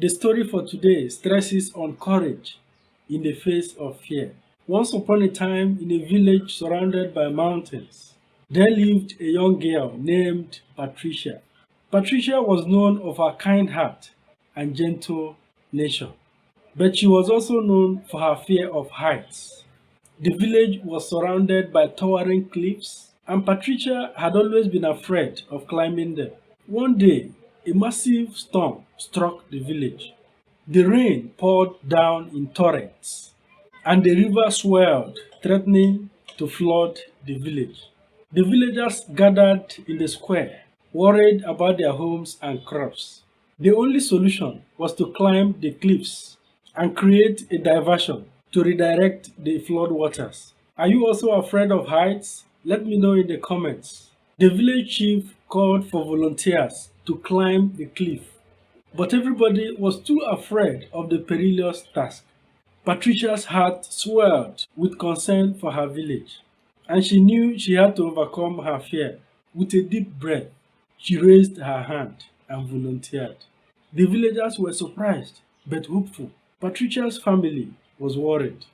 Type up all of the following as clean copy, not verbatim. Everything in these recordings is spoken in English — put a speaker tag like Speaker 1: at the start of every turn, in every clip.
Speaker 1: The story for today stresses on courage in the face of fear. Once upon a time, in a village surrounded by mountains, there lived a young girl named Patricia. Patricia was known for her kind heart and gentle nature, but she was also known for her fear of heights. The village was surrounded by towering cliffs, and Patricia had always been afraid of climbing them. One day, a massive storm struck the village. The rain poured down in torrents, and the river swelled, threatening to flood the village. The villagers gathered in the square, worried about their homes and crops. The only solution was to climb the cliffs and create a diversion to redirect the flood waters. Are you also afraid of heights? Let me know in the comments. The village chief called for volunteers to climb the cliff, but everybody was too afraid of the perilous task. Patricia's heart swelled with concern for her village, and she knew she had to overcome her fear. With a deep breath, she raised her hand and volunteered. The villagers were surprised but hopeful. Patricia's family was worried,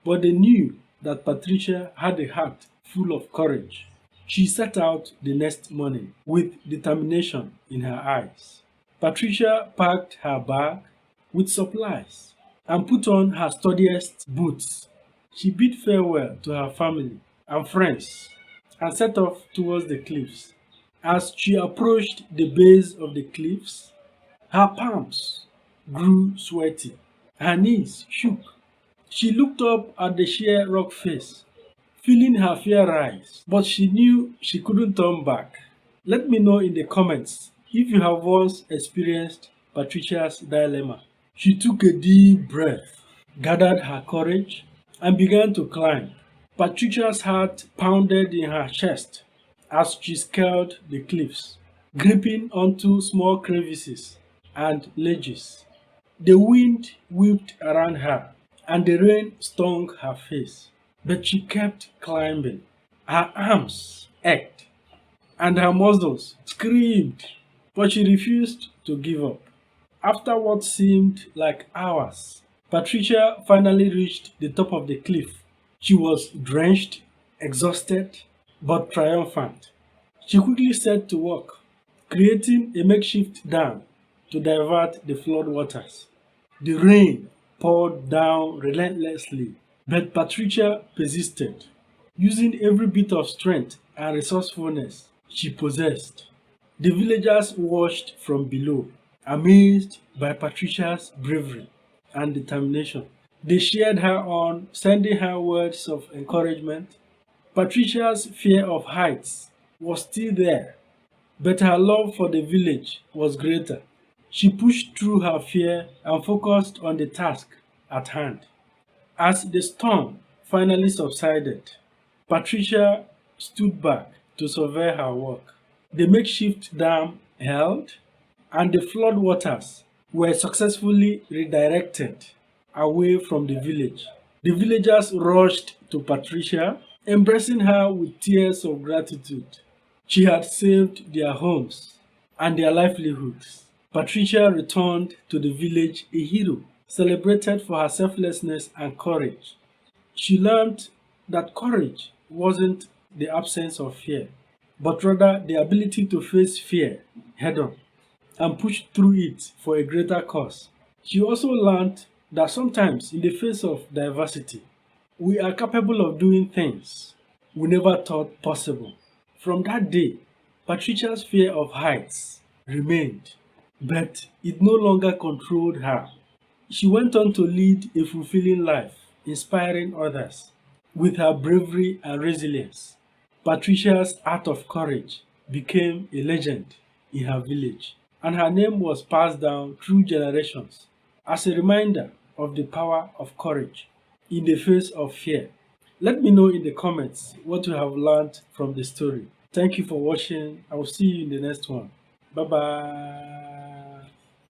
Speaker 1: but they knew that Patricia had a heart full of courage. She set out the next morning with determination in her eyes. Patricia packed her bag with supplies and put on her sturdiest boots. She bid farewell to her family and friends and set off towards the cliffs. As she approached the base of the cliffs, her palms grew sweaty, her knees shook. She looked up at the sheer rock face, feeling her fear rise, but she knew she couldn't turn back. Let me know in the comments if you have once experienced Patricia's dilemma. She took a deep breath, gathered her courage, and began to climb. Patricia's heart pounded in her chest as she scaled the cliffs, gripping onto small crevices and ledges. The wind whipped around her, and the rain stung her face, but she kept climbing. Her arms ached, and her muscles screamed, but she refused to give up. After what seemed like hours, Patricia finally reached the top of the cliff. She was drenched, exhausted, but triumphant. She quickly set to work, creating a makeshift dam to divert the flood waters. The rain poured down relentlessly, but Patricia persisted, using every bit of strength and resourcefulness she possessed. The villagers watched from below, amazed by Patricia's bravery and determination. They cheered her on, sending her words of encouragement. Patricia's fear of heights was still there, but her love for the village was greater. She pushed through her fear and focused on the task at hand. As the storm finally subsided, Patricia stood back to survey her work. The makeshift dam held, and the flood waters were successfully redirected away from the village. The villagers rushed to Patricia, embracing her with tears of gratitude. She had saved their homes and their livelihoods. Patricia returned to the village a hero, celebrated for her selflessness and courage. She learned that courage wasn't the absence of fear, but rather the ability to face fear head on and push through it for a greater cause. She also learned that sometimes in the face of diversity, we are capable of doing things we never thought possible. From that day, Patricia's fear of heights remained, but it no longer controlled her. She went on to lead a fulfilling life, inspiring others. With her bravery and resilience, Patricia's act of courage became a legend in her village, and her name was passed down through generations as a reminder of the power of courage in the face of fear. Let me know in the comments what you have learned from the story. Thank you for watching. I will see you in the next one. Bye bye.